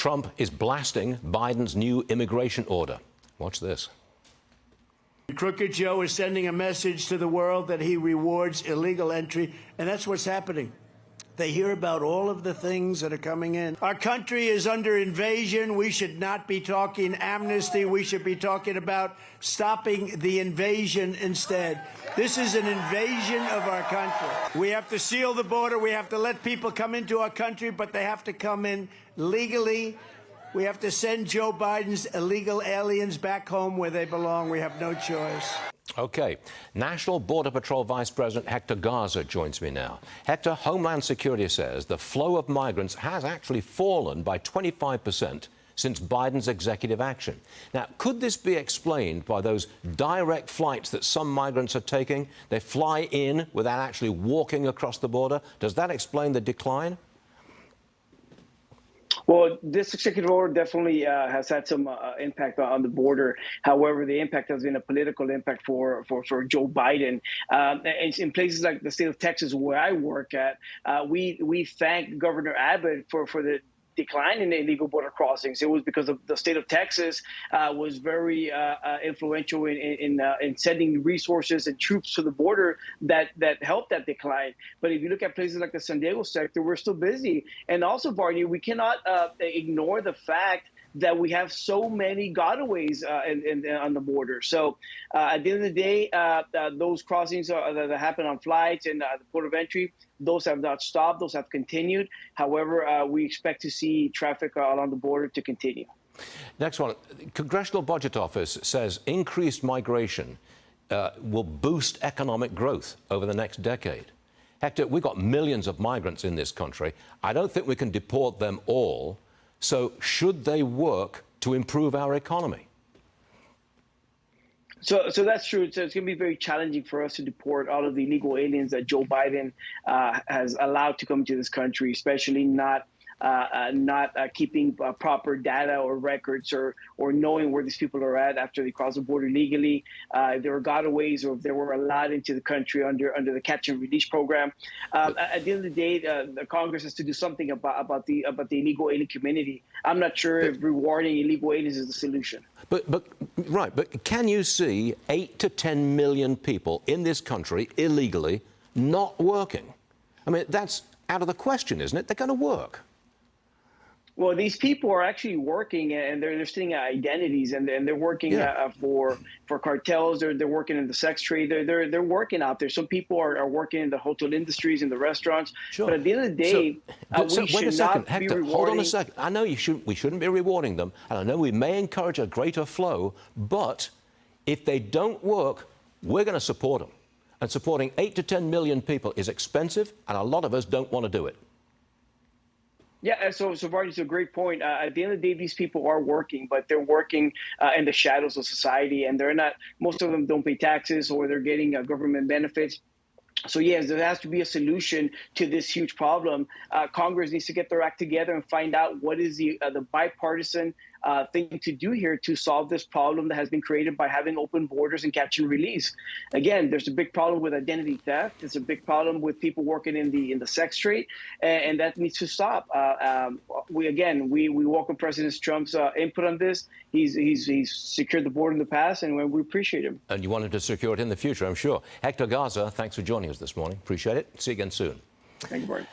Trump is blasting Biden's new immigration order. Watch this. Crooked Joe is sending a message to the world that he rewards illegal entry, and that's what's happening. They hear about all of the things that are coming in. Our country is under invasion. We should not be talking amnesty. We should be talking about stopping the invasion instead. This is an invasion of our country. We have to seal the border. We have to let people come into our country, but they have to come in legally. We have to send Joe Biden's illegal aliens back home where they belong. We have no choice. Okay. National Border Patrol Vice President Hector Garza joins me now. Hector, Homeland Security says the flow of migrants has actually fallen by 25% since Biden's executive action. Now, could this be explained by those direct flights that some migrants are taking? They fly in without actually walking across the border. Does that explain the decline? Well, this executive order definitely has had some impact on the border. However, the impact has been a political impact for Joe Biden. In places like the state of Texas, where I work at, we thank Governor Abbott for the decline in illegal border crossings. It was because of the state of Texas was very influential in sending resources and troops to the border that helped that decline. But if you look at places like the San Diego sector, we're still busy. And also, Varney, we cannot ignore the fact that we have so many gotaways on the border. So at the end of the day, those crossings that happen on flights and the port of entry, those have not stopped. Those have continued. However, we expect to see traffic along the border to continue. Next one. Congressional Budget Office says increased migration will boost economic growth over the next decade. Hector, we've got millions of migrants in this country. I don't think we can deport them all. So should they work to improve our economy? So that's true. So it's going to be very challenging for us to deport all of the illegal aliens that Joe Biden has allowed to come to this country, especially not keeping proper data or records or knowing where these people are at after they cross the border legally, if there were gotaways or if they were allowed into the country under the catch and release program. At the end of the day, the Congress has to do something about the illegal alien community. I'm not sure if rewarding illegal aliens is the solution. But can you see 8 to 10 million people in this country illegally not working? I mean, that's out of the question, isn't it? They're going to work. Well, these people are actually working, and they're stealing identities, and they're working for cartels. They're working in the sex trade. They're working out there. Some people are working in the hotel industries and the restaurants. Sure. But at the end of the day, we should not be rewarding. Hold on a second. I know we shouldn't be rewarding them, and I know we may encourage a greater flow. But if they don't work, we're going to support them. And supporting 8 to 10 million people is expensive, and a lot of us don't want to do it. Yeah, so Varney, it's a great point. At the end of the day, these people are working, but they're working in the shadows of society, and they're not. Most of them don't pay taxes, or they're getting government benefits. So yes, there has to be a solution to this huge problem. Congress needs to get their act together and find out what is the bipartisan thing to do here to solve this problem that has been created by having open borders and catch and release. Again, there's a big problem with identity theft. There's a big problem with people working in the sex trade, and that needs to stop. We welcome President Trump's input on this. He's secured the border in the past, and we appreciate him. And you wanted to secure it in the future, I'm sure. Hector Garza, thanks for joining us this morning. Appreciate it. See you again soon. Thank you, Barton.